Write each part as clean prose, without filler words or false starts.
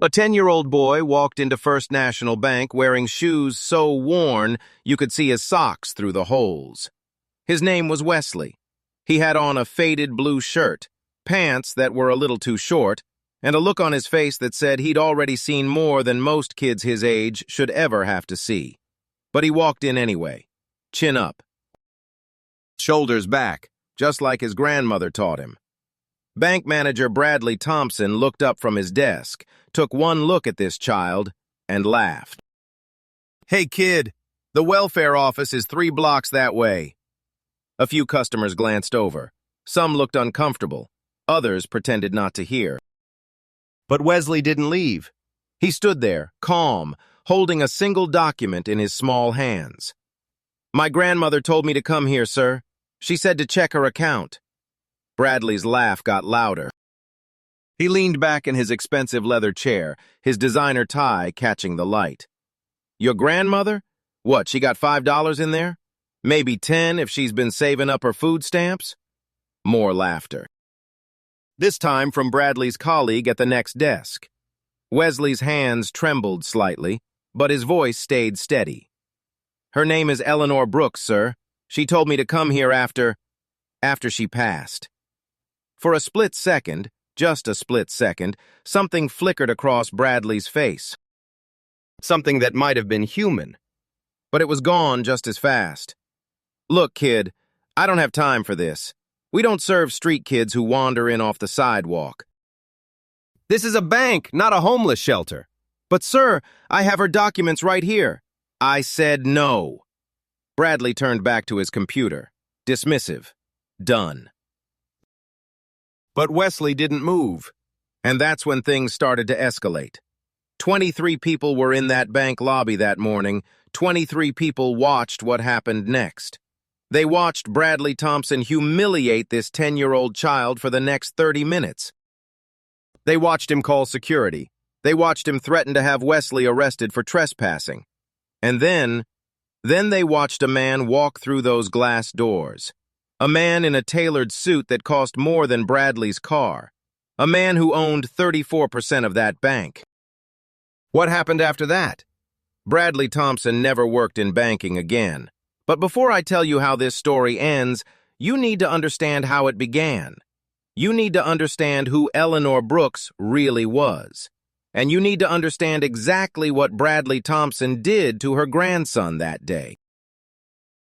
A 10-year-old boy walked into First National Bank wearing shoes so worn you could see his socks through the holes. His name was Wesley. He had on a faded blue shirt, pants that were a little too short, and a look on his face that said he'd already seen more than most kids his age should ever have to see. But he walked in anyway, chin up, shoulders back, just like his grandmother taught him. Bank manager Bradley Thompson looked up from his desk, took one look at this child, and laughed. "Hey, kid, the welfare office is 3 blocks that way." A few customers glanced over. Some looked uncomfortable. Others pretended not to hear. But Wesley didn't leave. He stood there, calm, holding a single document in his small hands. "My grandmother told me to come here, sir. She said to check her account." Bradley's laugh got louder. He leaned back in his expensive leather chair, his designer tie catching the light. "Your grandmother? What, she got $5 in there? Maybe 10 if she's been saving up her food stamps?" More laughter. This time from Bradley's colleague at the next desk. Wesley's hands trembled slightly, but his voice stayed steady. "Her name is Eleanor Brooks, sir. She told me to come here after she passed." For a split second, just a split second, something flickered across Bradley's face. Something that might have been human. But it was gone just as fast. "Look, kid, I don't have time for this. We don't serve street kids who wander in off the sidewalk. This is a bank, not a homeless shelter." "But, sir, I have her documents right here." "I said no." Bradley turned back to his computer. Dismissive. Done. But Wesley didn't move. And that's when things started to escalate. 23 people were in that bank lobby that morning. 23 people watched what happened next. They watched Bradley Thompson humiliate this 10-year-old child for the next 30 minutes. They watched him call security. They watched him threaten to have Wesley arrested for trespassing. And then they watched a man walk through those glass doors. A man in a tailored suit that cost more than Bradley's car. A man who owned 34% of that bank. What happened after that? Bradley Thompson never worked in banking again. But before I tell you how this story ends, you need to understand how it began. You need to understand who Eleanor Brooks really was. And you need to understand exactly what Bradley Thompson did to her grandson that day.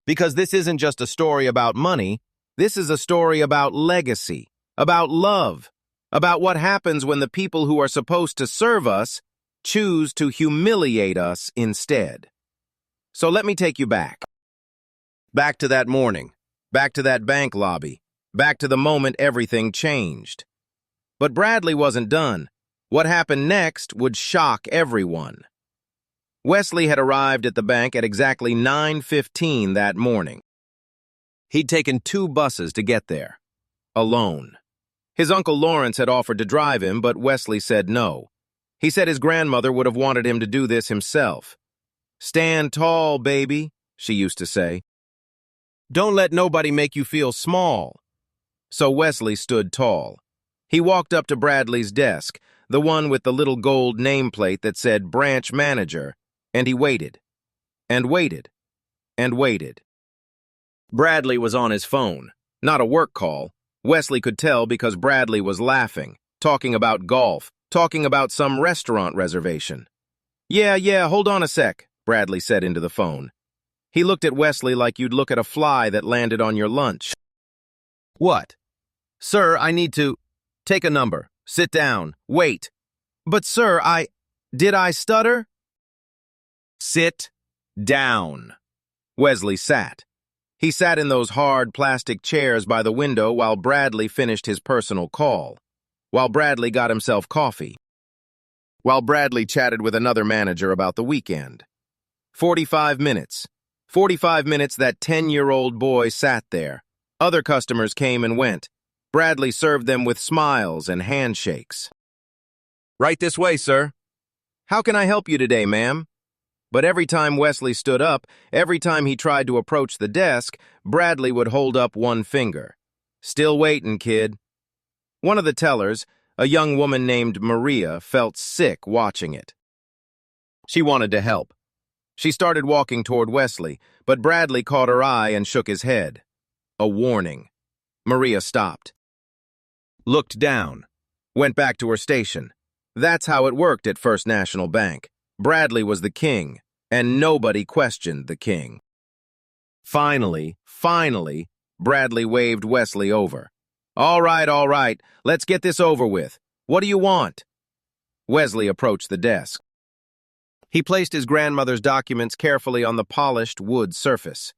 Because this isn't just a story about money, this is a story about legacy, about love, about what happens when the people who are supposed to serve us choose to humiliate us instead. So let me take you back. Back to that morning, back to that bank lobby, back to the moment everything changed. But Bradley wasn't done. What happened next would shock everyone. Wesley had arrived at the bank at exactly 9:15 that morning. He'd taken 2 buses to get there, alone. His Uncle Lawrence had offered to drive him, but Wesley said no. He said his grandmother would have wanted him to do this himself. "Stand tall, baby," she used to say. "Don't let nobody make you feel small." So Wesley stood tall. He walked up to Bradley's desk, the one with the little gold nameplate that said branch manager, and he waited, and waited, and waited. Bradley was on his phone, not a work call. Wesley could tell because Bradley was laughing, talking about golf, talking about some restaurant reservation. Yeah, hold on a sec," Bradley said into the phone. He looked at Wesley like you'd look at a fly that landed on your lunch. "What?" "Sir, I need to—" "Take a number. Sit down. Wait." "But sir, Did I stutter?" "Sit down." Wesley sat. He sat in those hard plastic chairs by the window while Bradley finished his personal call, while Bradley got himself coffee, while Bradley chatted with another manager about the weekend. 45 minutes. 45 minutes that 10-year-old boy sat there. Other customers came and went. Bradley served them with smiles and handshakes. "Right this way, sir." "How can I help you today, ma'am?" But every time Wesley stood up, every time he tried to approach the desk, Bradley would hold up one finger. "Still waiting, kid." One of the tellers, a young woman named Maria, felt sick watching it. She wanted to help. She started walking toward Wesley, but Bradley caught her eye and shook his head. A warning. Maria stopped. Looked down. Went back to her station. That's how it worked at First National Bank. Bradley was the king, and nobody questioned the king. Finally, Bradley waved Wesley over. All right, let's get this over with. What do you want? Wesley approached the desk. He placed his grandmother's documents carefully on the polished wood surface.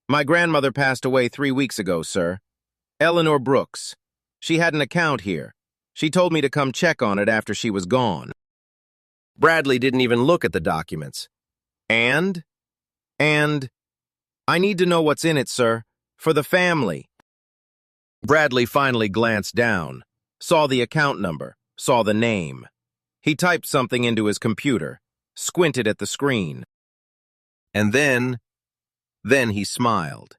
My grandmother passed away 3 weeks ago, sir. Eleanor Brooks. She had an account here. She told me to come check on it after she was gone. Bradley didn't even look at the documents. And I need to know what's in it, sir, for the family. Bradley finally glanced down, saw the account number, saw the name. He typed something into his computer, squinted at the screen. And then he smiled.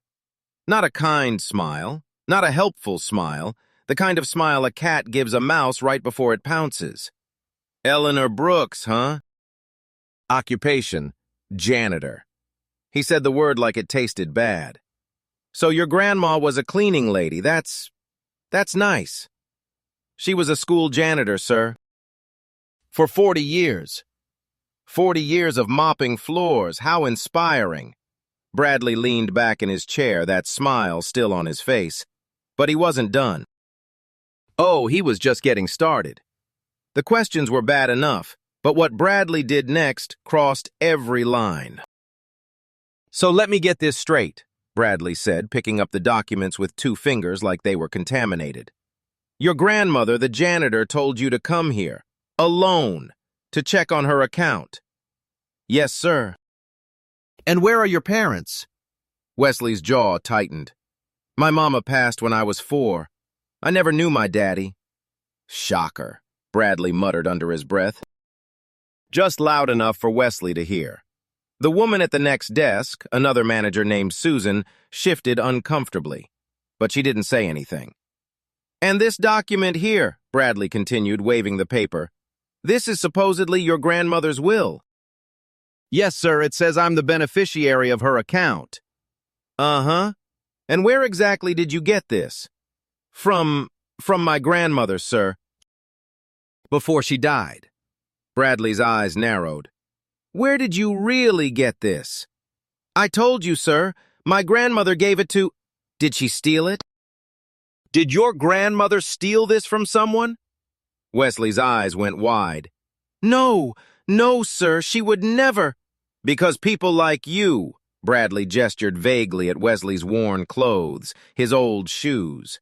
Not a kind smile, not a helpful smile, the kind of smile a cat gives a mouse right before it pounces. Eleanor Brooks, huh? Occupation, janitor. He said the word like it tasted bad. So your grandma was a cleaning lady, that's nice. She was a school janitor, sir. For 40 years. 40 years of mopping floors, how inspiring. Bradley leaned back in his chair, that smile still on his face. But he wasn't done. Oh, he was just getting started. The questions were bad enough, but what Bradley did next crossed every line. So let me get this straight, Bradley said, picking up the documents with 2 fingers like they were contaminated. Your grandmother, the janitor, told you to come here, alone, to check on her account. Yes, sir. And where are your parents? Wesley's jaw tightened. My mama passed when I was 4. I never knew my daddy. Shocker, Bradley muttered under his breath. Just loud enough for Wesley to hear. The woman at the next desk, another manager named Susan, shifted uncomfortably, but she didn't say anything. And this document here, Bradley continued, waving the paper. This is supposedly your grandmother's will. Yes, sir, it says I'm the beneficiary of her account. Uh-huh. And where exactly did you get this? From my grandmother, sir. Before she died. Bradley's eyes narrowed. Where did you really get this? I told you, sir. My grandmother gave it to... Did she steal it? Did your grandmother steal this from someone? Wesley's eyes went wide. No, sir, she would never... Because people like you, Bradley gestured vaguely at Wesley's worn clothes, his old shoes.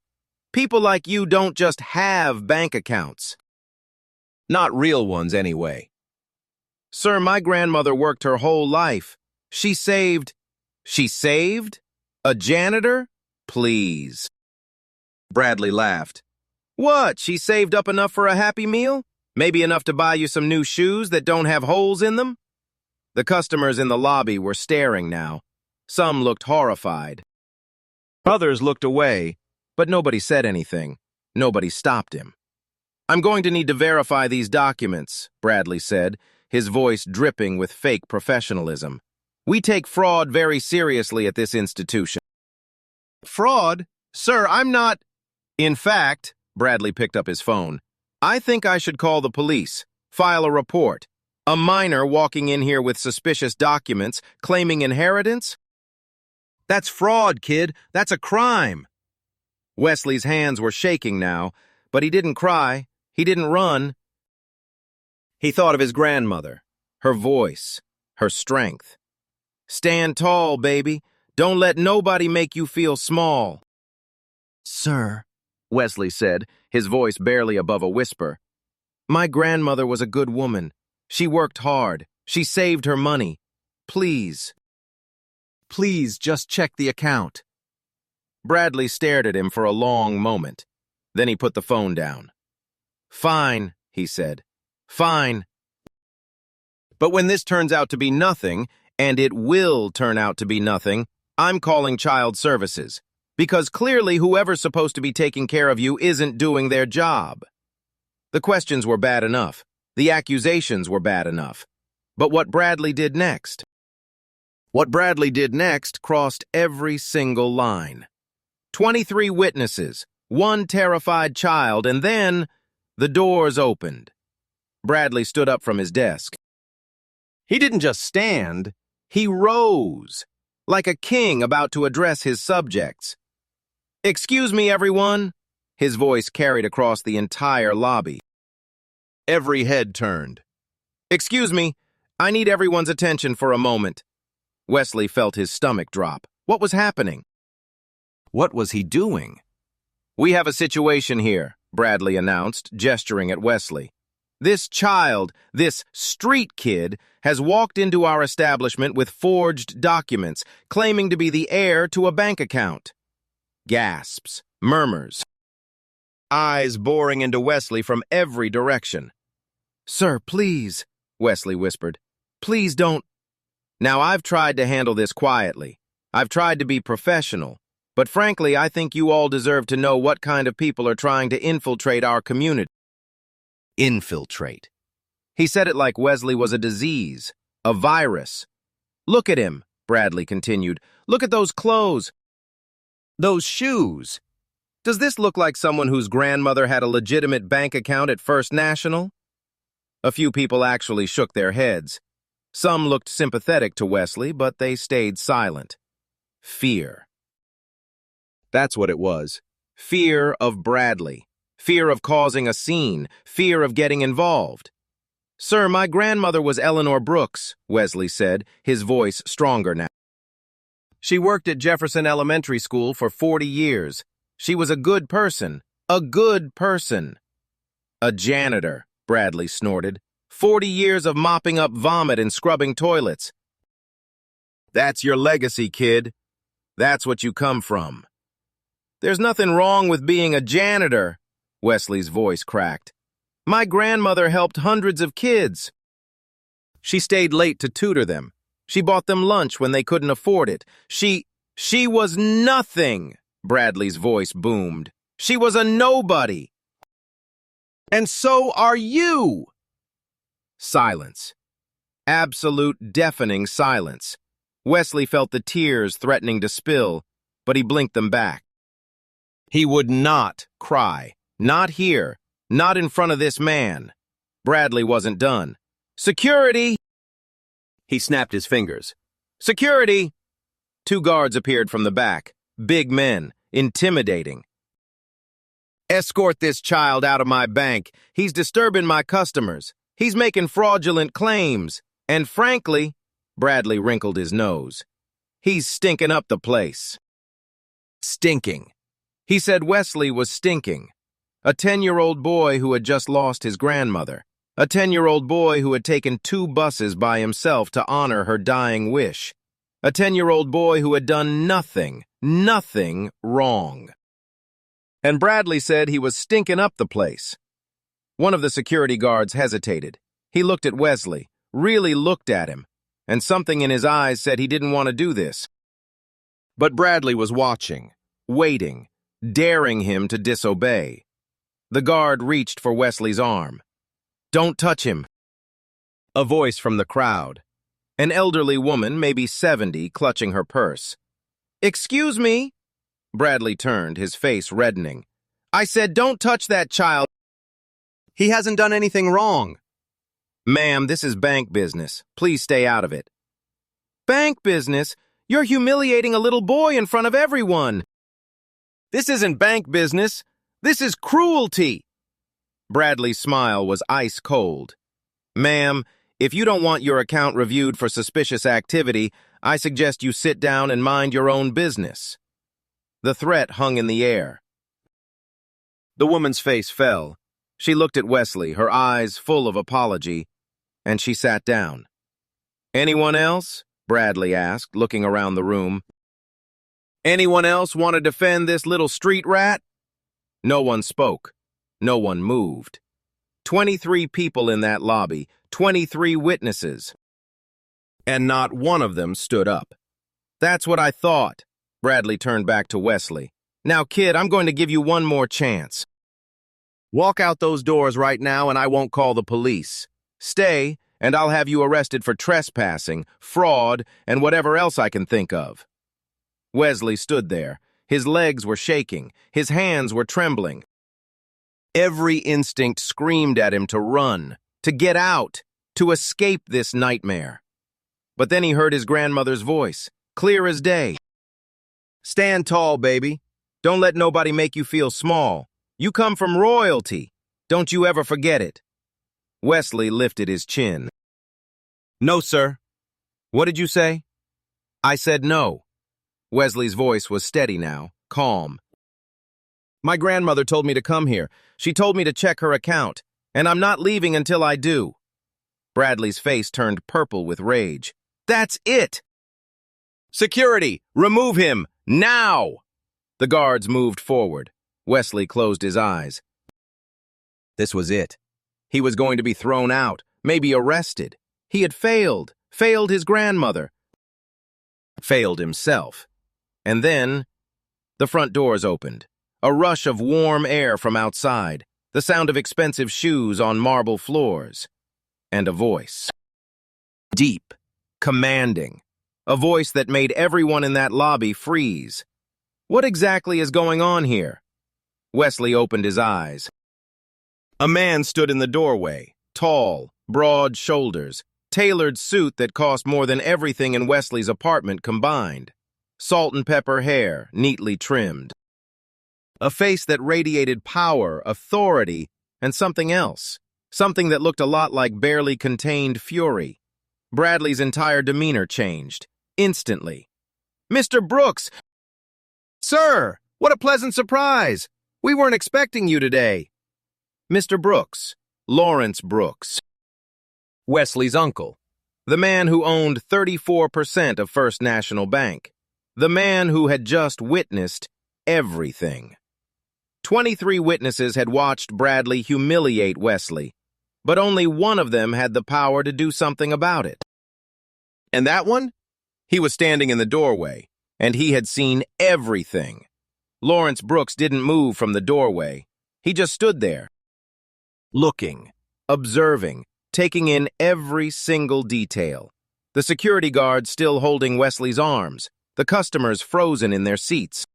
People like you don't just have bank accounts. Not real ones, anyway. Sir, my grandmother worked her whole life. She saved... A janitor? Please. Bradley laughed. What, she saved up enough for a Happy Meal? Maybe enough to buy you some new shoes that don't have holes in them? The customers in the lobby were staring now. Some looked horrified. Others looked away, but nobody said anything. Nobody stopped him. I'm going to need to verify these documents, Bradley said, his voice dripping with fake professionalism. We take fraud very seriously at this institution. Fraud? Sir, I'm not... In fact, Bradley picked up his phone. I think I should call the police, file a report. A minor walking in here with suspicious documents, claiming inheritance? That's fraud, kid. That's a crime. Wesley's hands were shaking now, but he didn't cry. He didn't run. He thought of his grandmother, her voice, her strength. Stand tall, baby. Don't let nobody make you feel small. Sir, Wesley said, his voice barely above a whisper. My grandmother was a good woman. She worked hard. She saved her money. Please. Please just check the account. Bradley stared at him for a long moment. Then he put the phone down. Fine, he said. Fine. But when this turns out to be nothing, and it will turn out to be nothing, I'm calling child services. Because clearly whoever's supposed to be taking care of you isn't doing their job. The questions were bad enough. The accusations were bad enough. But what Bradley did next? What Bradley did next crossed every single line. 23 witnesses, one terrified child, and then the doors opened. Bradley stood up from his desk. He didn't just stand, he rose, like a king about to address his subjects. "Excuse me, everyone," his voice carried across the entire lobby. Every head turned. "Excuse me, I need everyone's attention for a moment." Wesley felt his stomach drop. What was happening? What was he doing? "We have a situation here," Bradley announced, gesturing at Wesley. "This child, this street kid, has walked into our establishment with forged documents, claiming to be the heir to a bank account." Gasps, murmurs, eyes boring into Wesley from every direction. "Sir, please," Wesley whispered. "Please don't." Now, I've tried to handle this quietly. I've tried to be professional. But frankly, I think you all deserve to know what kind of people are trying to infiltrate our community. Infiltrate. He said it like Wesley was a disease, a virus. "Look at him," Bradley continued. "Look at those clothes. Those shoes. Does this look like someone whose grandmother had a legitimate bank account at First National?" A few people actually shook their heads. Some looked sympathetic to Wesley, but they stayed silent. Fear. That's what it was. Fear of Bradley. Fear of causing a scene. Fear of getting involved. "Sir, my grandmother was Eleanor Brooks," Wesley said, his voice stronger now. "She worked at Jefferson Elementary School for 40 years. She was a good person. A good person." "A janitor," Bradley snorted. 40 years of mopping up vomit and scrubbing toilets. "That's your legacy, kid. That's what you come from." "There's nothing wrong with being a janitor," Wesley's voice cracked. "My grandmother helped hundreds of kids. She stayed late to tutor them. She bought them lunch when they couldn't afford it. She was nothing," Bradley's voice boomed. "She was a nobody. And so are you." Silence. Absolute, deafening silence. Wesley felt the tears threatening to spill, but he blinked them back. He would not cry. Not here. Not in front of this man. Bradley wasn't done. "Security!" He snapped his fingers. "Security!" 2 guards appeared from the back. Big men. Intimidating. "Escort this child out of my bank. He's disturbing my customers. He's making fraudulent claims. And frankly," Bradley wrinkled his nose, "he's stinking up the place." Stinking. He said Wesley was stinking. A 10-year-old boy who had just lost his grandmother. A 10-year-old boy who had taken 2 buses by himself to honor her dying wish. A 10-year-old boy who had done nothing wrong. And Bradley said he was stinking up the place. One of the security guards hesitated. He looked at Wesley, really looked at him, and something in his eyes said he didn't want to do this. But Bradley was watching, waiting, daring him to disobey. The guard reached for Wesley's arm. "Don't touch him." A voice from the crowd. An elderly woman, maybe 70, clutching her purse. "Excuse me?" Bradley turned, his face reddening. "I said don't touch that child. He hasn't done anything wrong." "Ma'am, this is bank business. Please stay out of it." "Bank business? You're humiliating a little boy in front of everyone." "This isn't bank business. This is cruelty." Bradley's smile was ice cold. "Ma'am, if you don't want your account reviewed for suspicious activity, I suggest you sit down and mind your own business." The threat hung in the air. The woman's face fell. She looked at Wesley, her eyes full of apology, and she sat down. "Anyone else?" Bradley asked, looking around the room. "Anyone else want to defend this little street rat?" No one spoke. No one moved. 23 people in that lobby, 23 witnesses. And not one of them stood up. "That's what I thought." Bradley turned back to Wesley. "Now, kid, I'm going to give you one more chance." Walk out those doors right now and I won't call the police. Stay, and I'll have you arrested for trespassing, fraud, and whatever else I can think of. Wesley stood there. His legs were shaking. His hands were trembling. Every instinct screamed at him to run, to get out, to escape this nightmare. But then he heard his grandmother's voice, clear as day. Stand tall, baby. Don't let nobody make you feel small. You come from royalty. Don't you ever forget it. Wesley lifted his chin. No, sir. What did you say? I said no. Wesley's voice was steady now, calm. My grandmother told me to come here. She told me to check her account, and I'm not leaving until I do. Bradley's face turned purple with rage. That's it! Security! Remove him! Now! The guards moved forward. Wesley closed his eyes. This was it. He was going to be thrown out, maybe arrested. He had failed his grandmother, failed himself. And then, the front doors opened. A rush of warm air from outside, the sound of expensive shoes on marble floors, and a voice. Deep, commanding. A voice that made everyone in that lobby freeze. What exactly is going on here? Wesley opened his eyes. A man stood in the doorway, tall, broad shoulders, tailored suit that cost more than everything in Wesley's apartment combined. Salt and pepper hair, neatly trimmed. A face that radiated power, authority, and something else. Something that looked a lot like barely contained fury. Bradley's entire demeanor changed, instantly. Mr. Brooks! Sir, what a pleasant surprise! We weren't expecting you today. Mr. Brooks, Lawrence Brooks. Wesley's uncle. The man who owned 34% of First National Bank. The man who had just witnessed everything. 23 witnesses had watched Bradley humiliate Wesley, but only one of them had the power to do something about it. And that one? He was standing in the doorway, and he had seen everything. Lawrence Brooks didn't move from the doorway. He just stood there, looking, observing, taking in every single detail. The security guards still holding Wesley's arms, the customers frozen in their seats.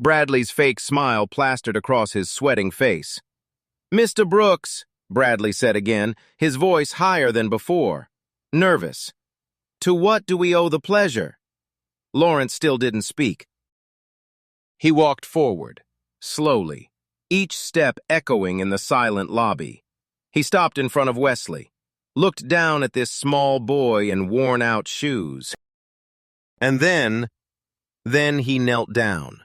Bradley's fake smile plastered across his sweating face. Mr. Brooks, Bradley said again, his voice higher than before, nervous. To what do we owe the pleasure? Lawrence still didn't speak. He walked forward, slowly, each step echoing in the silent lobby. He stopped in front of Wesley, looked down at this small boy in worn-out shoes. And then he knelt down,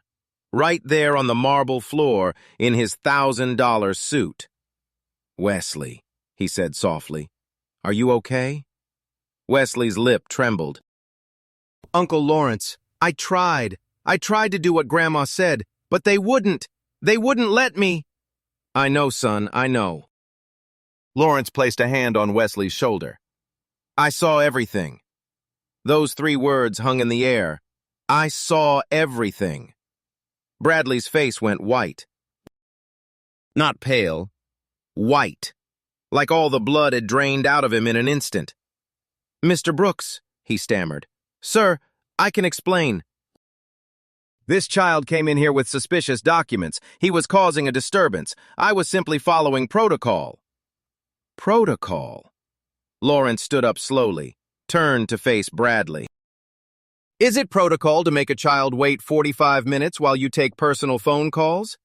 right there on the marble floor in his $1,000 suit. Wesley, he said softly, are you okay? Wesley's lip trembled. Uncle Lawrence, I tried to do what Grandma said, but they wouldn't let me. I know, son, I know. Lawrence placed a hand on Wesley's shoulder. I saw everything. Those 3 words hung in the air. I saw everything. Bradley's face went white. Not pale. White. Like all the blood had drained out of him in an instant. Mr. Brooks, he stammered. Sir, I can explain. This child came in here with suspicious documents. He was causing a disturbance. I was simply following protocol. Protocol? Lawrence stood up slowly, turned to face Bradley. Is it protocol to make a child wait 45 minutes while you take personal phone calls?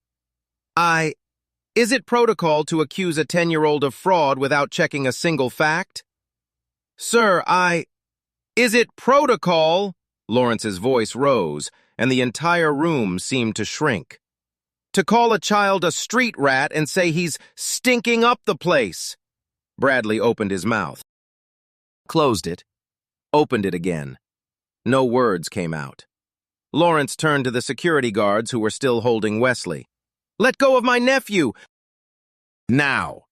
Is it protocol to accuse a 10-year-old of fraud without checking a single fact? Sir, Is it protocol? Lawrence's voice rose, and the entire room seemed to shrink. To call a child a street rat and say he's stinking up the place. Bradley opened his mouth, closed it, opened it again. No words came out. Lawrence turned to the security guards who were still holding Wesley. Let go of my nephew! Now!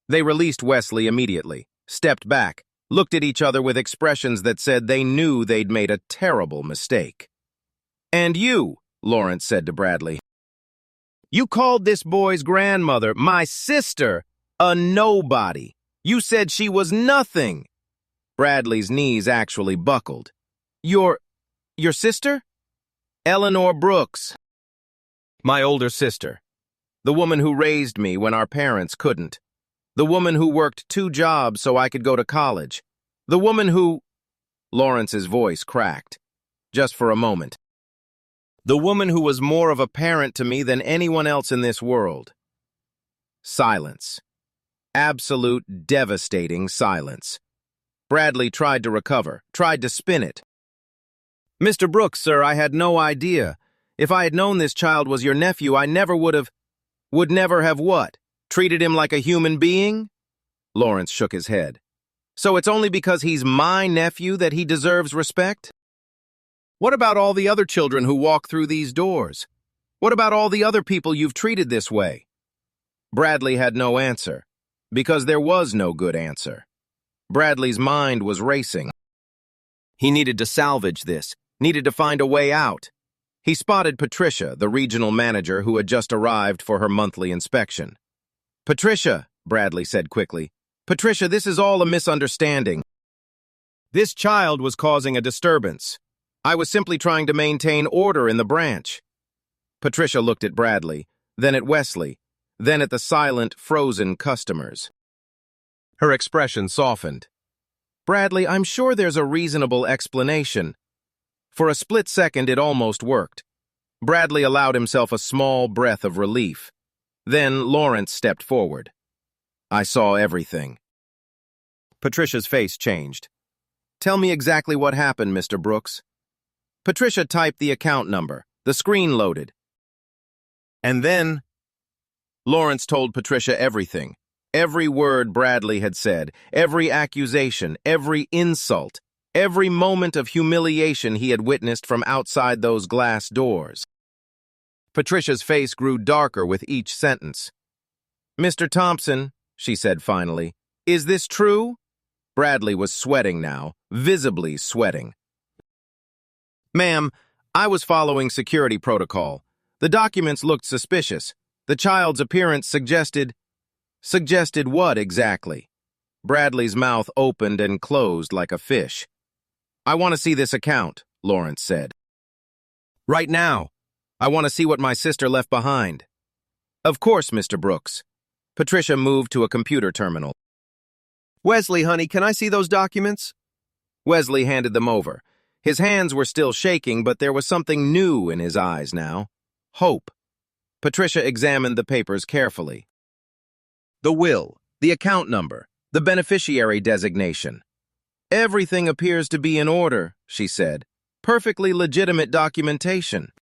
They released Wesley immediately, stepped back, looked at each other with expressions that said they knew they'd made a terrible mistake. And you, Lawrence said to Bradley. You called this boy's grandmother, my sister, a nobody. You said she was nothing. Bradley's knees actually buckled. Your sister? Eleanor Brooks. My older sister. The woman who raised me when our parents couldn't. The woman who worked 2 jobs so I could go to college. The woman who... Lawrence's voice cracked. Just for a moment. The woman who was more of a parent to me than anyone else in this world. Silence. Absolute, devastating silence. Bradley tried to recover, tried to spin it. Mr. Brooks, sir, I had no idea. If I had known this child was your nephew, I never would never have what? Treated him like a human being? Lawrence shook his head. So it's only because he's my nephew that he deserves respect? What about all the other children who walk through these doors? What about all the other people you've treated this way? Bradley had no answer, because there was no good answer. Bradley's mind was racing. He needed to salvage this, needed to find a way out. He spotted Patricia, the regional manager who had just arrived for her monthly inspection. Patricia, Bradley said quickly. Patricia, this is all a misunderstanding. This child was causing a disturbance. I was simply trying to maintain order in the branch. Patricia looked at Bradley, then at Wesley, then at the silent, frozen customers. Her expression softened. Bradley, I'm sure there's a reasonable explanation. For a split second, it almost worked. Bradley allowed himself a small breath of relief. Then Lawrence stepped forward. I saw everything. Patricia's face changed. Tell me exactly what happened, Mr. Brooks. Patricia typed the account number. The screen loaded. And then... Lawrence told Patricia everything. Every word Bradley had said, every accusation, every insult, every moment of humiliation he had witnessed from outside those glass doors. Patricia's face grew darker with each sentence. Mr. Thompson, she said finally, is this true? Bradley was sweating now, visibly sweating. Ma'am, I was following security protocol. The documents looked suspicious. The child's appearance suggested... Suggested what exactly? Bradley's mouth opened and closed like a fish. I want to see this account, Lawrence said. Right now. I want to see what my sister left behind. Of course, Mr. Brooks. Patricia moved to a computer terminal. Wesley, honey, can I see those documents? Wesley handed them over. His hands were still shaking, but there was something new in his eyes now. Hope. Patricia examined the papers carefully. The will, the account number, the beneficiary designation. Everything appears to be in order, she said. Perfectly legitimate documentation.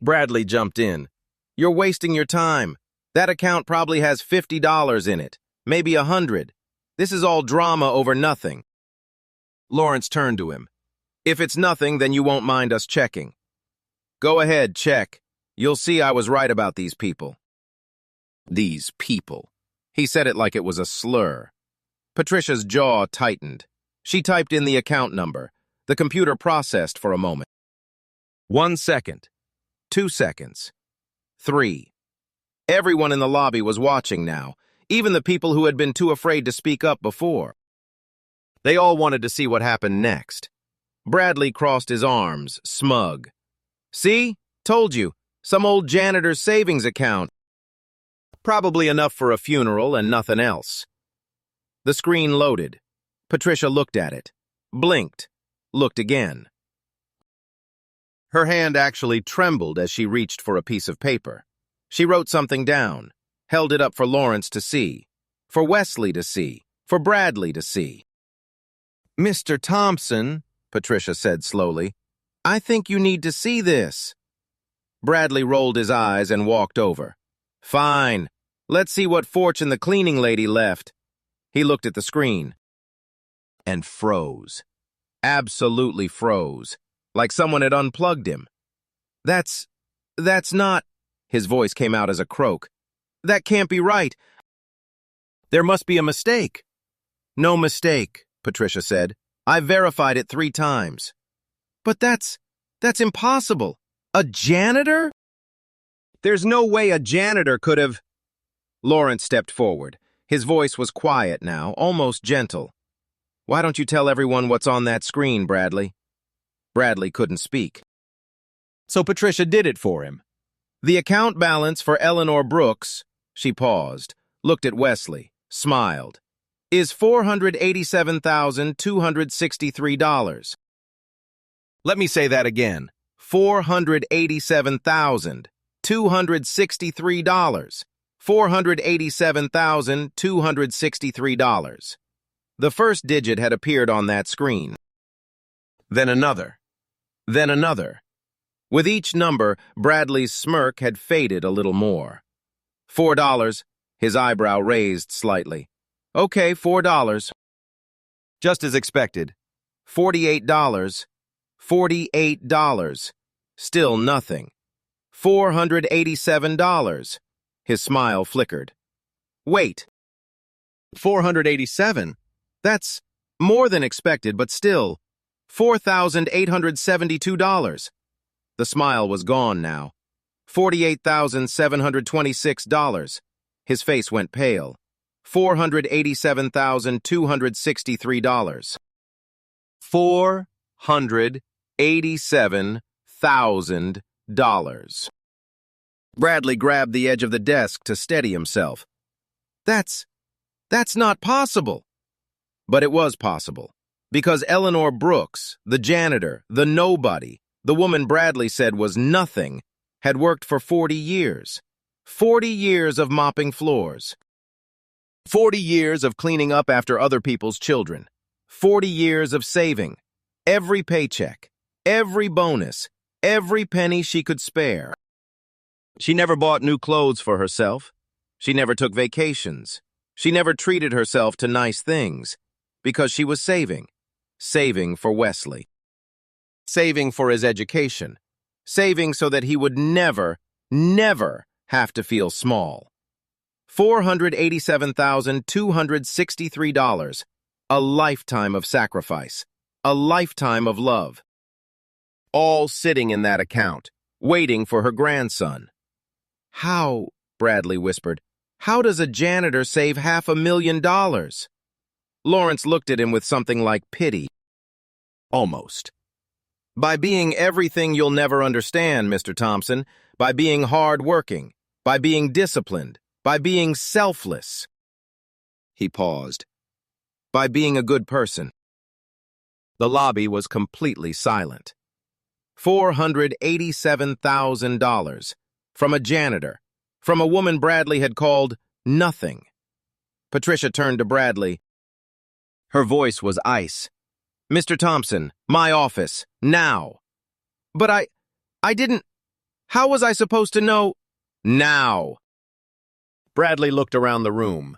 Bradley jumped in. You're wasting your time. That account probably has $50 in it, maybe $100. This is all drama over nothing. Lawrence turned to him. If it's nothing, then you won't mind us checking. Go ahead, check. You'll see I was right about these people. These people. He said it like it was a slur. Patricia's jaw tightened. She typed in the account number. The computer processed for a moment. 1 second. 2 seconds. 3. Everyone in the lobby was watching now, even the people who had been too afraid to speak up before. They all wanted to see what happened next. Bradley crossed his arms, smug. See? Told you. Some old janitor's savings account. Probably enough for a funeral and nothing else. The screen loaded. Patricia looked at it, blinked, looked again. Her hand actually trembled as she reached for a piece of paper. She wrote something down, held it up for Lawrence to see, for Wesley to see, for Bradley to see. Mr. Thompson, Patricia said slowly, I think you need to see this. Bradley rolled his eyes and walked over. Fine. Let's see what fortune the cleaning lady left. He looked at the screen. And froze. Absolutely froze. Like someone had unplugged him. That's not... His voice came out as a croak. That can't be right. There must be a mistake. No mistake, Patricia said. I verified it 3 times. But that's impossible. A janitor? There's no way a janitor could have... Lawrence stepped forward. His voice was quiet now, almost gentle. Why don't you tell everyone what's on that screen, Bradley? Bradley couldn't speak. So Patricia did it for him. The account balance for Eleanor Brooks, she paused, looked at Wesley, smiled, is $487,263. Let me say that again. $487,263. $487,263. The first digit had appeared on that screen. Then another. Then another. With each number, Bradley's smirk had faded a little more. $4. His eyebrow raised slightly. Okay, $4. Just as expected. $48. $48. Still nothing. $487. His smile flickered. Wait. 487. That's more than expected, but still. $4,872. The smile was gone now. $48,726. His face went pale. $487,263. $487,000. Bradley grabbed the edge of the desk to steady himself. That's not possible. But it was possible. Because Eleanor Brooks, the janitor, the nobody, the woman Bradley said was nothing, had worked for 40 years. 40 years of mopping floors. 40 years of cleaning up after other people's children. 40 years of saving. Every paycheck, every bonus, every penny she could spare. She never bought new clothes for herself. She never took vacations. She never treated herself to nice things. Because she was saving. Saving for Wesley. Saving for his education. Saving so that he would never, never have to feel small. $487,263. A lifetime of sacrifice. A lifetime of love. All sitting in that account, waiting for her grandson. How, Bradley whispered, how does a janitor save $500,000? Lawrence looked at him with something like pity. Almost. By being everything you'll never understand, Mr. Thompson. By being hard-working. By being disciplined. By being selfless. He paused. By being a good person. The lobby was completely silent. $487,000. From a janitor. From a woman Bradley had called nothing. Patricia turned to Bradley. Her voice was ice. Mr. Thompson, my office, now. But I didn't... How was I supposed to know? Now. Bradley looked around the room.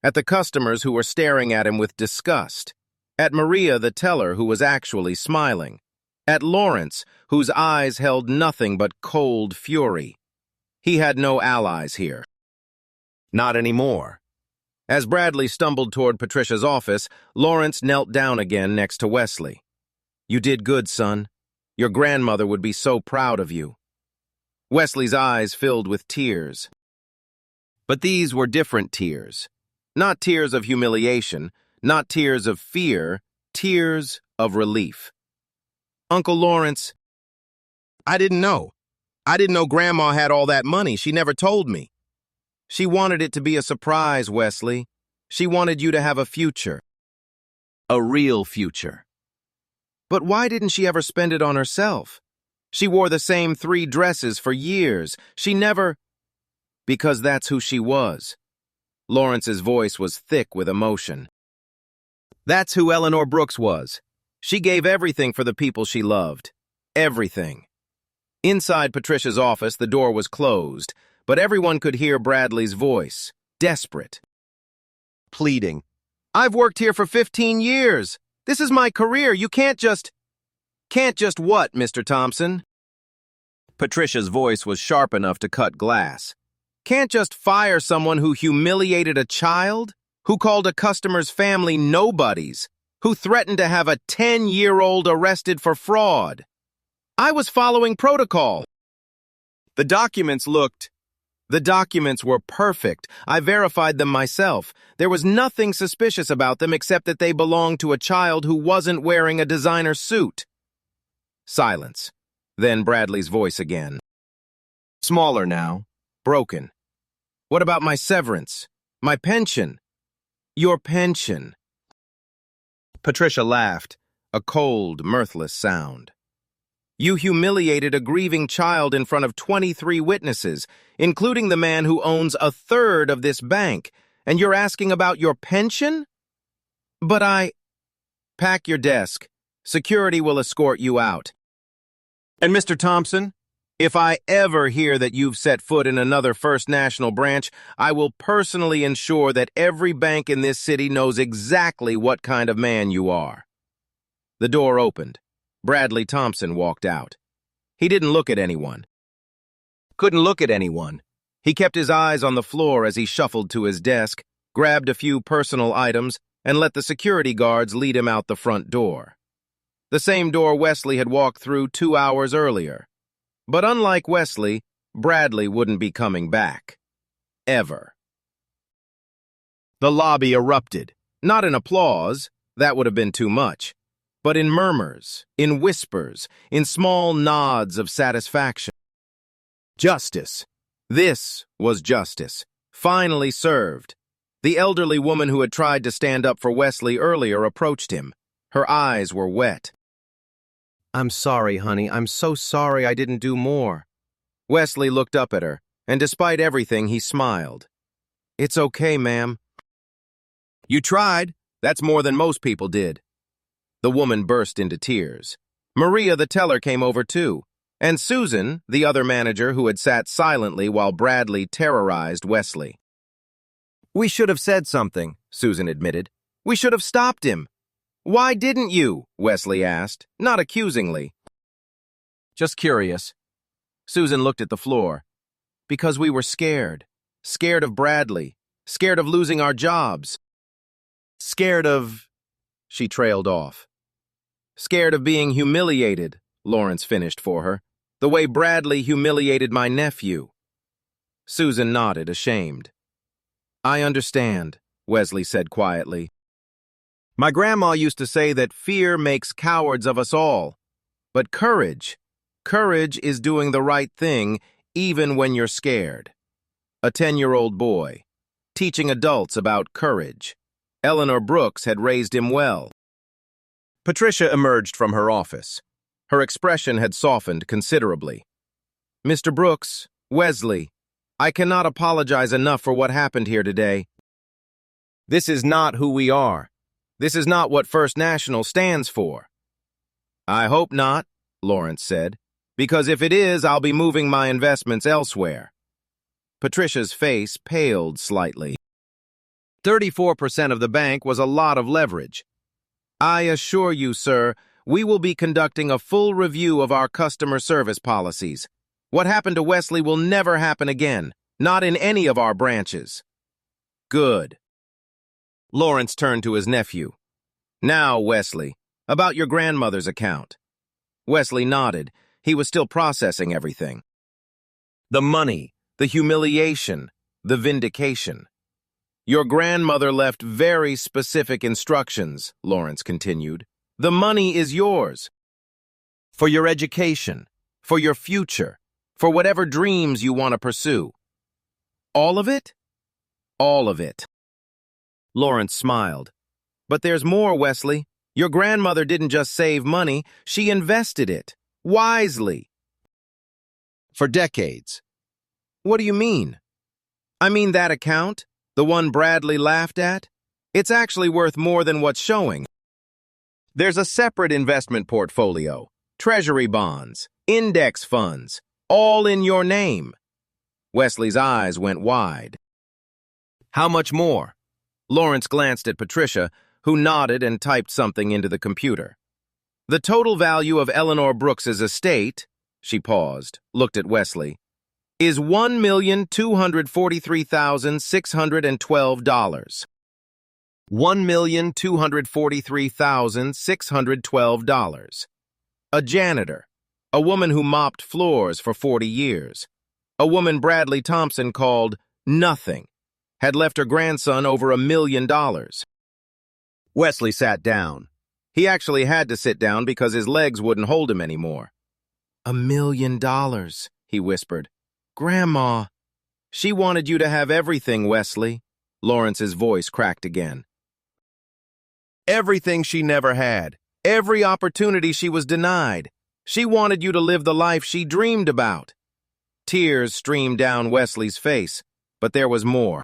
At the customers who were staring at him with disgust. At Maria, the teller, who was actually smiling. At Lawrence, whose eyes held nothing but cold fury. He had no allies here. Not anymore. As Bradley stumbled toward Patricia's office, Lawrence knelt down again next to Wesley. You did good, son. Your grandmother would be so proud of you. Wesley's eyes filled with tears. But these were different tears. Not tears of humiliation, not tears of fear, tears of relief. Uncle Lawrence, I didn't know. I didn't know Grandma had all that money. She never told me. She wanted it to be a surprise, Wesley. She wanted you to have a future. A real future. But why didn't she ever spend it on herself? She wore the same 3 dresses for years. She never... Because that's who she was. Lawrence's voice was thick with emotion. That's who Eleanor Brooks was. She gave everything for the people she loved. Everything. Inside Patricia's office, the door was closed, but everyone could hear Bradley's voice, desperate. Pleading. I've worked here for 15 years. This is my career. You can't just... Can't just what, Mr. Thompson? Patricia's voice was sharp enough to cut glass. Can't just fire someone who humiliated a child? Who called a customer's family nobodies? Who threatened to have a 10-year-old arrested for fraud? I was following protocol. The documents were perfect. I verified them myself. There was nothing suspicious about them except that they belonged to a child who wasn't wearing a designer suit. Silence. Then Bradley's voice again. Smaller now. Broken. What about my severance? My pension? Your pension. Patricia laughed, a cold, mirthless sound. You humiliated a grieving child in front of 23 witnesses, including the man who owns a third of this bank, and you're asking about your pension? But Pack your desk. Security will escort you out. And Mr. Thompson, if I ever hear that you've set foot in another First National branch, I will personally ensure that every bank in this city knows exactly what kind of man you are. The door opened. Bradley Thompson walked out. He didn't look at anyone. Couldn't look at anyone. He kept his eyes on the floor as he shuffled to his desk, grabbed a few personal items, and let the security guards lead him out the front door. The same door Wesley had walked through 2 hours earlier. But unlike Wesley, Bradley wouldn't be coming back. Ever. The lobby erupted, not in applause, that would have been too much, but in murmurs, in whispers, in small nods of satisfaction. Justice. This was justice. Finally served. The elderly woman who had tried to stand up for Wesley earlier approached him. Her eyes were wet. I'm sorry, honey. I'm so sorry I didn't do more. Wesley looked up at her, and despite everything, he smiled. It's okay, ma'am. You tried. That's more than most people did. The woman burst into tears. Maria, the teller, came over too, and Susan, the other manager who had sat silently while Bradley terrorized Wesley. We should have said something, Susan admitted. We should have stopped him. Why didn't you? Wesley asked, not accusingly. Just curious. Susan looked at the floor. Because we were scared. Scared of Bradley. Scared of losing our jobs. Scared of... She trailed off. Scared of being humiliated, Lawrence finished for her. The way Bradley humiliated my nephew. Susan nodded, ashamed. I understand, Wesley said quietly. My grandma used to say that fear makes cowards of us all. But courage is doing the right thing even when you're scared. A 10-year-old boy, teaching adults about courage. Eleanor Brooks had raised him well. Patricia emerged from her office. Her expression had softened considerably. Mr. Brooks, Wesley, I cannot apologize enough for what happened here today. This is not who we are. This is not what First National stands for. I hope not, Lawrence said, because if it is, I'll be moving my investments elsewhere. Patricia's face paled slightly. 34% of the bank was a lot of leverage. I assure you, sir, we will be conducting a full review of our customer service policies. What happened to Wesley will never happen again, not in any of our branches. Good. Lawrence turned to his nephew. Now, Wesley, about your grandmother's account. Wesley nodded. He was still processing everything. The money, the humiliation, the vindication. Your grandmother left very specific instructions, Lawrence continued. The money is yours. For your education, for your future, for whatever dreams you want to pursue. All of it? All of it. Lawrence smiled. But there's more, Wesley. Your grandmother didn't just save money, she invested it. Wisely. For decades. What do you mean? I mean that account, the one Bradley laughed at? It's actually worth more than what's showing. There's a separate investment portfolio, treasury bonds, index funds, all in your name. Wesley's eyes went wide. How much more? Lawrence glanced at Patricia, who nodded and typed something into the computer. The total value of Eleanor Brooks's estate, she paused, looked at Wesley, is $1,243,612. $1,243,612. A janitor, a woman who mopped floors for 40 years, A woman Bradley Thompson called nothing had left her grandson over $1 million. Wesley sat down. He actually had to sit down because his legs wouldn't hold him anymore. $1 million, he whispered. Grandma. She wanted you to have everything, Wesley. Lawrence's voice cracked again. Everything she never had. Every opportunity she was denied. She wanted you to live the life she dreamed about. Tears streamed down Wesley's face, but there was more.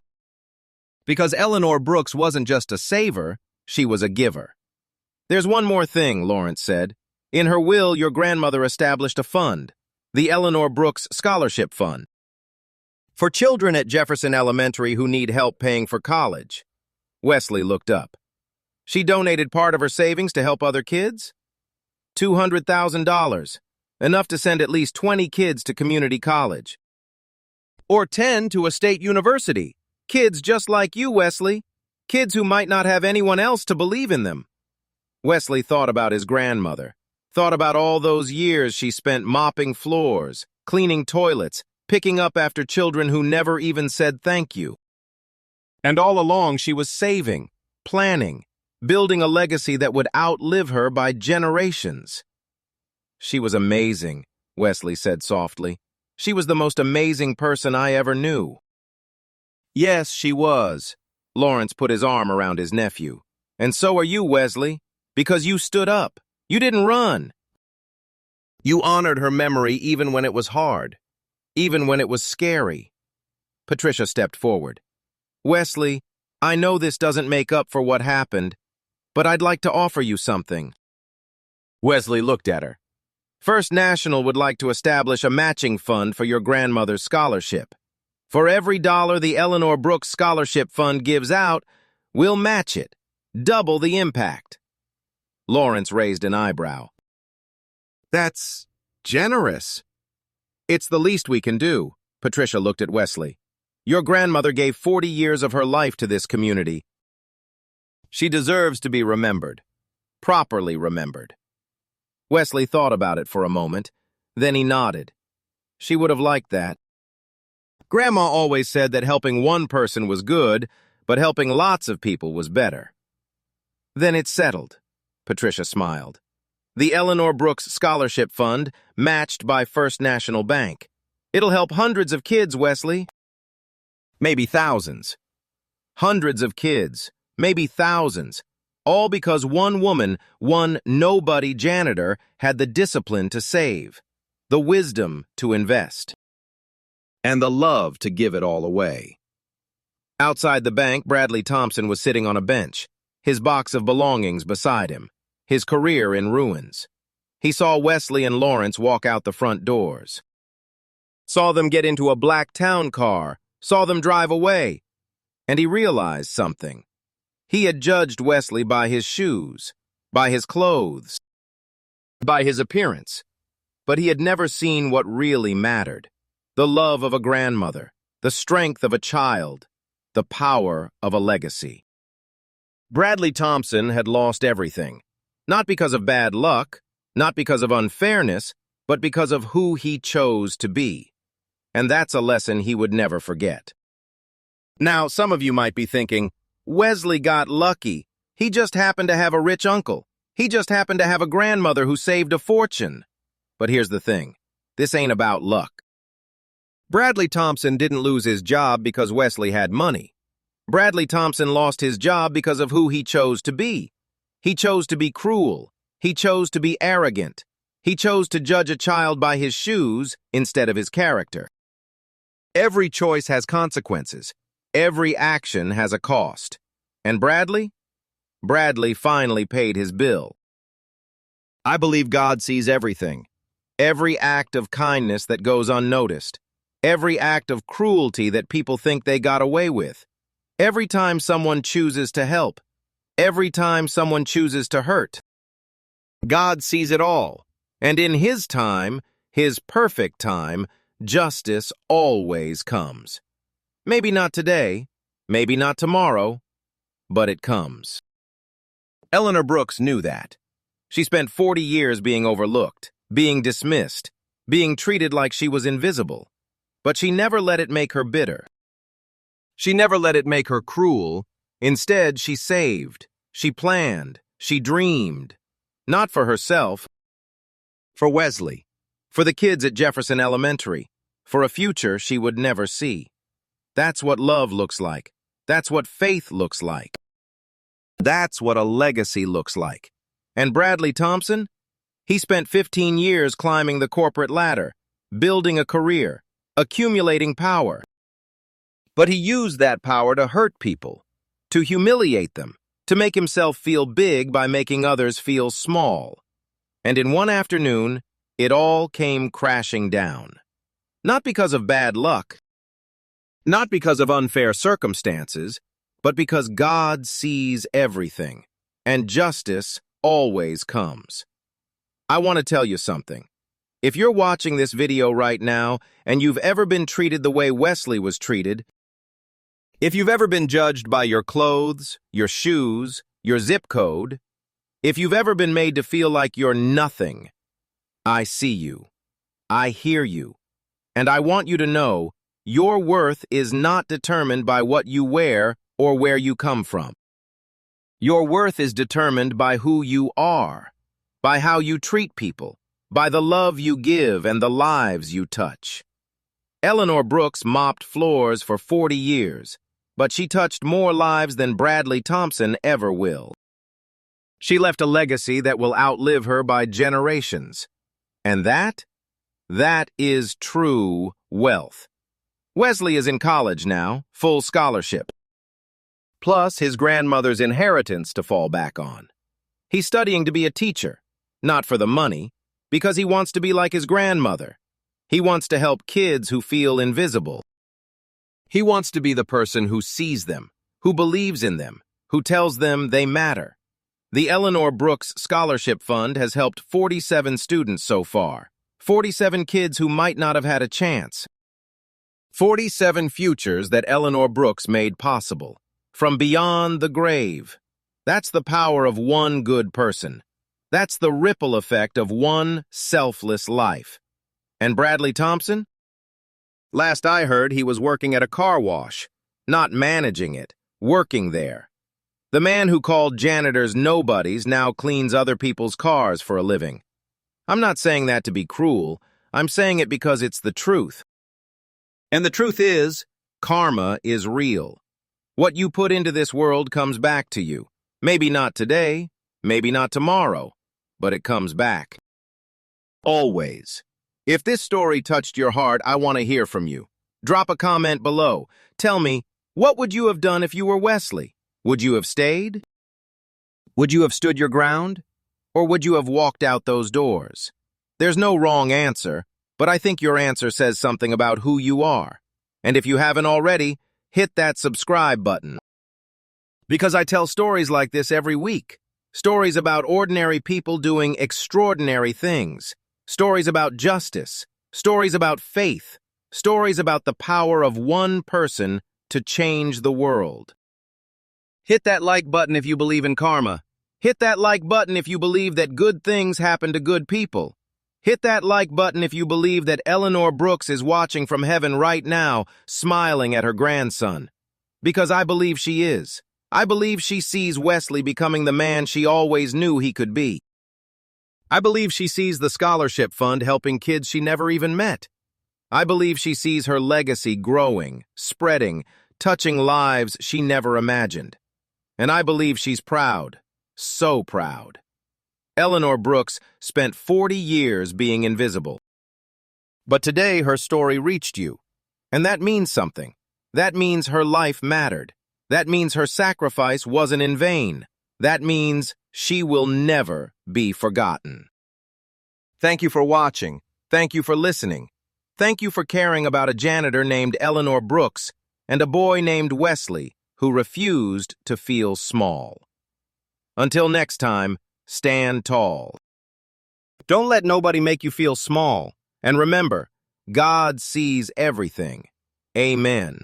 Because Eleanor Brooks wasn't just a saver, she was a giver. There's one more thing, Lawrence said. In her will, your grandmother established a fund, the Eleanor Brooks Scholarship Fund, for children at Jefferson Elementary who need help paying for college. Wesley looked up. She donated part of her savings to help other kids? $200,000, enough to send at least 20 kids to community college. Or 10 to a state university. Kids just like you, Wesley. Kids who might not have anyone else to believe in them. Wesley thought about his grandmother, thought about all those years she spent mopping floors, cleaning toilets, picking up after children who never even said thank you. And all along she was saving, planning, building a legacy that would outlive her by generations. She was amazing, Wesley said softly. She was the most amazing person I ever knew. Yes, she was. Lawrence put his arm around his nephew. And so are you, Wesley, because you stood up. You didn't run. You honored her memory even when it was hard, even when it was scary. Patricia stepped forward. Wesley, I know this doesn't make up for what happened, but I'd like to offer you something. Wesley looked at her. First National would like to establish a matching fund for your grandmother's scholarship. For every dollar the Eleanor Brooks Scholarship Fund gives out, we'll match it, double the impact. Lawrence raised an eyebrow. That's generous. It's the least we can do, Patricia looked at Wesley. Your grandmother gave 40 years of her life to this community. She deserves to be remembered, properly remembered. Wesley thought about it for a moment, then he nodded. She would have liked that. Grandma always said that helping one person was good, but helping lots of people was better. Then it's settled, Patricia smiled. The Eleanor Brooks Scholarship Fund, matched by First National Bank. It'll help hundreds of kids, Wesley. Maybe thousands. Hundreds of kids, maybe thousands. All because one woman, one nobody janitor, had the discipline to save, the wisdom to invest, and the love to give it all away. Outside the bank, Bradley Thompson was sitting on a bench, his box of belongings beside him, his career in ruins. He saw Wesley and Lawrence walk out the front doors. Saw them get into a black town car, saw them drive away, and he realized something. He had judged Wesley by his shoes, by his clothes, by his appearance, but he had never seen what really mattered. The love of a grandmother, the strength of a child, the power of a legacy. Bradley Thompson had lost everything, not because of bad luck, not because of unfairness, but because of who he chose to be. And that's a lesson he would never forget. Now, some of you might be thinking, Wesley got lucky. He just happened to have a rich uncle. He just happened to have a grandmother who saved a fortune. But here's the thing. This ain't about luck. Bradley Thompson didn't lose his job because Wesley had money. Bradley Thompson lost his job because of who he chose to be. He chose to be cruel. He chose to be arrogant. He chose to judge a child by his shoes instead of his character. Every choice has consequences. Every action has a cost. And Bradley? Bradley finally paid his bill. I believe God sees everything. Every act of kindness that goes unnoticed. Every act of cruelty that people think they got away with. Every time someone chooses to help. Every time someone chooses to hurt. God sees it all. And in His time, His perfect time, justice always comes. Maybe not today, maybe not tomorrow, but it comes. Eleanor Brooks knew that. She spent 40 years being overlooked, being dismissed, being treated like she was invisible. but she never let it make her bitter. She never let it make her cruel. Instead, she saved, she planned, she dreamed. Not for herself, for Wesley, for the kids at Jefferson Elementary, for a future she would never see. That's what love looks like. That's what faith looks like. That's what a legacy looks like. And Bradley Thompson? He spent 15 years climbing the corporate ladder, building a career, accumulating power. But he used that power to hurt people, to humiliate them, to make himself feel big by making others feel small. And in one afternoon, it all came crashing down. Not because of bad luck, not because of unfair circumstances, but because God sees everything, and justice always comes. I want to tell you something. If you're watching this video right now, and you've ever been treated the way Wesley was treated, if you've ever been judged by your clothes, your shoes, your zip code, if you've ever been made to feel like you're nothing, I see you, I hear you, and I want you to know your worth is not determined by what you wear or where you come from. Your worth is determined by who you are, by how you treat people, by the love you give and the lives you touch. Eleanor Brooks mopped floors for 40 years, but she touched more lives than Bradley Thompson ever will. She left a legacy that will outlive her by generations. And that is true wealth. Wesley is in college now, full scholarship, plus his grandmother's inheritance to fall back on. He's studying to be a teacher, not for the money, because he wants to be like his grandmother. He wants to help kids who feel invisible. He wants to be the person who sees them, who believes in them, who tells them they matter. The Eleanor Brooks Scholarship Fund has helped 47 students so far, 47 kids who might not have had a chance. 47 futures that Eleanor Brooks made possible, from beyond the grave. That's the power of one good person. That's the ripple effect of one selfless life. And Bradley Thompson? Last I heard, he was working at a car wash, not managing it, working there. The man who called janitors nobodies now cleans other people's cars for a living. I'm not saying that to be cruel. I'm saying it because it's the truth. And the truth is, karma is real. What you put into this world comes back to you. Maybe not today, maybe not tomorrow, but it comes back. Always. If this story touched your heart, I want to hear from you. Drop a comment below. Tell me, what would you have done if you were Wesley? Would you have stayed? Would you have stood your ground? Or would you have walked out those doors? There's no wrong answer, but I think your answer says something about who you are. And if you haven't already, hit that subscribe button. Because I tell stories like this every week. Stories about ordinary people doing extraordinary things. Stories about justice. Stories about faith. Stories about the power of one person to change the world. Hit that like button if you believe in karma. Hit that like button if you believe that good things happen to good people. Hit that like button if you believe that Eleanor Brooks is watching from heaven right now, smiling at her grandson. Because I believe she is. I believe she sees Wesley becoming the man she always knew he could be. I believe she sees the scholarship fund helping kids she never even met. I believe she sees her legacy growing, spreading, touching lives she never imagined. And I believe she's proud, so proud. Eleanor Brooks spent 40 years being invisible. But today her story reached you. And that means something. That means her life mattered. That means her sacrifice wasn't in vain. That means she will never be forgotten. Thank you for watching. Thank you for listening. Thank you for caring about a janitor named Eleanor Brooks and a boy named Wesley who refused to feel small. Until next time, stand tall. Don't let nobody make you feel small. And remember, God sees everything. Amen.